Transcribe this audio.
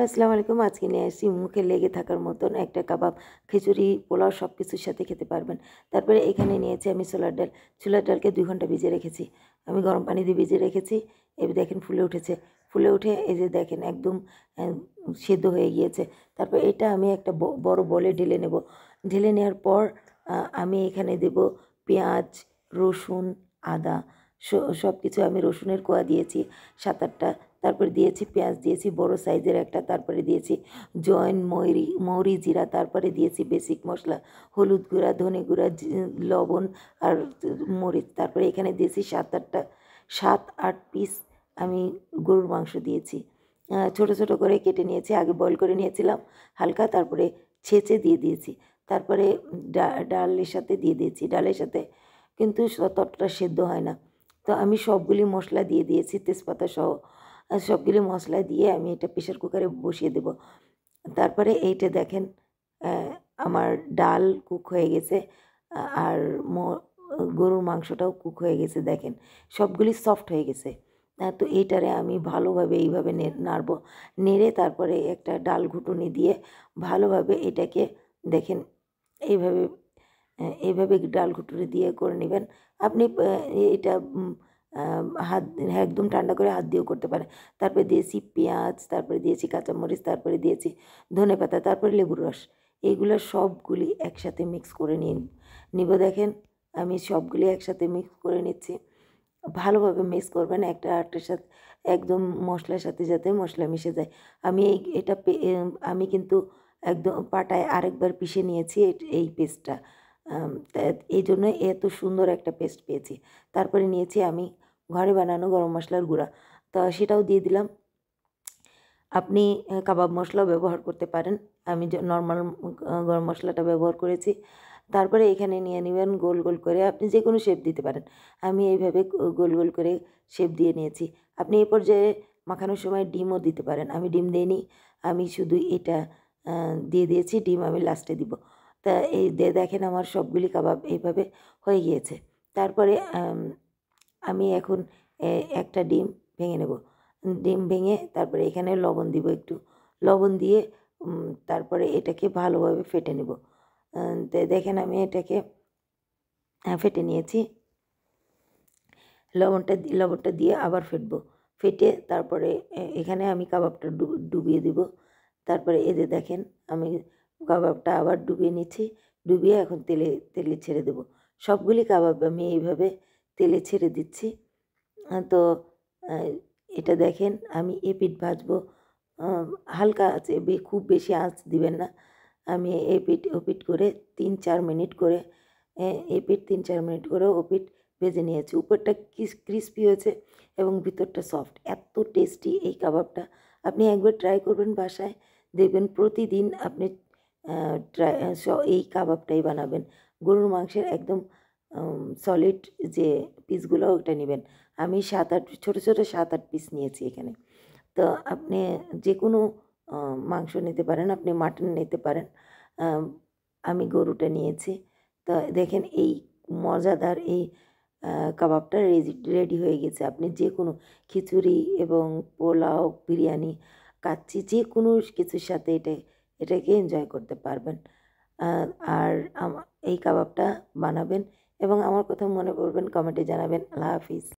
আসসালামু আলাইকুম। আজকে নিয়ে আসছি মুখে লেগে থাকার মতন একটা কাবাব, খিচুড়ি, পোলাও সব কিছুর সাথে খেতে পারবেন। তারপরে এখানে নিয়েছি আমি ছোলার ডাল। ছোলার ডালকে ২ ঘন্টা ভিজিয়ে রেখেছি। আমি গরম পানি দিয়ে ভিজিয়ে রেখেছি। এই দেখেন ফুলে উঠেছে। ফুলে উঠে এই যে দেখেন একদম অ্যা সেদ্ধ হয়ে গিয়েছে। তারপর এটা আমি একটা বড় বলে ঢেলে নেব। ঢেলে নেওয়ার পর আমি এখানে দেব পেঁয়াজ, রসুন, আদা স সবকিছু আমি রসুনের কোয়া দিয়েছি ৭-৮ টা। তারপরে দিয়েছি পেঁয়াজ দিয়েছি বড় সাইজের একটা, তারপরে দিয়েছি জয়েন, মৌরি, জিরা, তারপরে দিয়েছি বেসিক মশলা, হলুদ গুঁড়া, ধনে গুঁড়া, লবণ আর মরিচ। তারপরে এখানে দিয়েছি ৭-৮ পিস আমি গরুর মাংস দিয়েছি। ছোট, ছোট করে কেটে নিয়েছি। আগে বয়েল করে নিয়েছিলাম হালকা, তারপরে ছেঁচে দিয়ে দিয়েছি। তারপরে ডালের সাথে দিয়ে দিয়েছি। ডালের সাথে কিন্তু ততটা সেদ্ধ হয় না। তো আমি সবগুলি মশলা দিয়ে দিয়েছি তেজপাতা সহ। সবগুলি মশলা দিয়ে আমি এটা প্রেশার কুকারে বসিয়ে দেব। তারপরে এইটা দেখেন অ্যা আমার ডাল কুক হয়ে গেছে। আর গরুর মাংসটাও কুক হয়ে গেছে দেখেন। সবগুলি সফট হয়ে গেছে। তো এইটারে আমি ভালোভাবে এইভাবে নাড়ব। নেড়ে তারপরে একটা ডাল ঘুটুনি দিয়ে ভালোভাবে এটাকে দেখেন এইভাবে এইভাবে ডাল ঘুটুনি দিয়ে করে নিবেন। আপনি এটা হাত একদম ঠান্ডা করে হাত দিয়েও করতে পারেন। তারপরে দিয়েছি পেঁয়াজ, তারপরে দিয়েছি কাঁচামরিচ, তারপরে দিয়েছি ধনেপাতা, তারপরে লেবুর রস। এইগুলা সবগুলি একসাথে মিক্স করে নিব দেখেন। আমি সবগুলি একসাথে মিক্স করে নিচ্ছি। ভালোভাবে মিক্স করবেন একটা আরেকটার সাথে একদম মশলার সাথে যাতে মশলা মিশে যায়। আমি এটা আমি কিন্তু একদম পাটায় আরেকবার পিষে নিয়েছি এই পেস্টটা। তা এইজন্য এত সুন্দর একটা পেস্ট পেয়েছি। তারপরে নিয়েছি আমি ঘরে বানানো গরম মশলার গুঁড়া। তো সেটাও দিয়ে দিলাম। আপনি কাবাব মশলাও ব্যবহার করতে পারেন। আমি নরমাল গরম মশলাটা ব্যবহার করেছি। তারপরে এখানে নিয়ে নিবেন গোল, গোল করে আপনি যেকোনো শেপ দিতে পারেন। আমি এইভাবে গোল, গোল করে শেপ দিয়ে নিয়েছি। আপনি এই পর্যায়ে মাখানোর সময় ডিমও দিতে পারেন। আমি ডিম দেইনি। আমি শুধু এটা দিয়ে দিয়েছি। ডিম আমি লাস্টে দিব। তা এই দেখেন আমার সবগুলি কাবাব এইভাবে হয়ে গিয়েছে। তারপরে আমি এখন একটা ডিম ভেঙে নেব। ডিম ভেঙে তারপরে এখানে লবণ দিব একটু। লবণ দিয়ে তারপরে এটাকে ভালোভাবে ফেটে নেব। দেখেন আমি এটাকে ফেটে নিয়েছি। লবণটা দিয়ে আবার ফেটবো। ফেটে তারপরে এখানে আমি কাবাবটা ডুবিয়ে দিব। তারপরে এই যে দেখেন আমি কাবাবটা আবার ডুবিয়ে নিচ্ছি। ডুবিয়ে এখন তেলে ছেড়ে দেব। সবগুলি কাবাব আমি এইভাবে তেলে ছেড়ে দিচ্ছি। তো আ এটা দেখেন আমি এপিঠ ভাজবো। আ হালকা আঁচে খুব বেশি আঁচ দিবেন না। আমি এপিঠ ওপিঠ করে ৩-৪ মিনিট করে এপিঠ ৩-৪ মিনিট করে ওপিঠ ভেজে নিয়েছি। উপরটা ক্রিসপি হয়েছে এবং ভিতরটা সফট। এত টেস্টি এই কাবাবটা। আপনি একবার ট্রাই করবেন বাসায়। দেখবেন প্রতিদিন আপনি আ ট্রাই এই কাবাবটাই বানাবেন। গরুর মাংসের একদম সলিড যে পিসগুলো ওটা নিবেন। আমি ৭-৮ ছোট, ছোট ৭-৮ পিস নিয়েছি এখানে। তো আপনি যেকোনো আ মাংস নিতে পারেন, আপনি মাটন নিতে পারেন। আম আমি গরুটা নিয়েছি। তো দেখেন এই মজাদার এই আ কাবাবটা রেডি হয়ে গেছে। আপনি যেকোনো খিচুড়ি এবং পোলাও, বিরিয়ানি, কাচ্চি যেকোনো কিছুর সাথে এটাকে এনজয় করতে পারবেন। আ আর এই কাবাবটা বানাবেন এবং আমার কথা মনে করবেন কমেন্টে জানাবেন। আল্লাহ হাফিজ।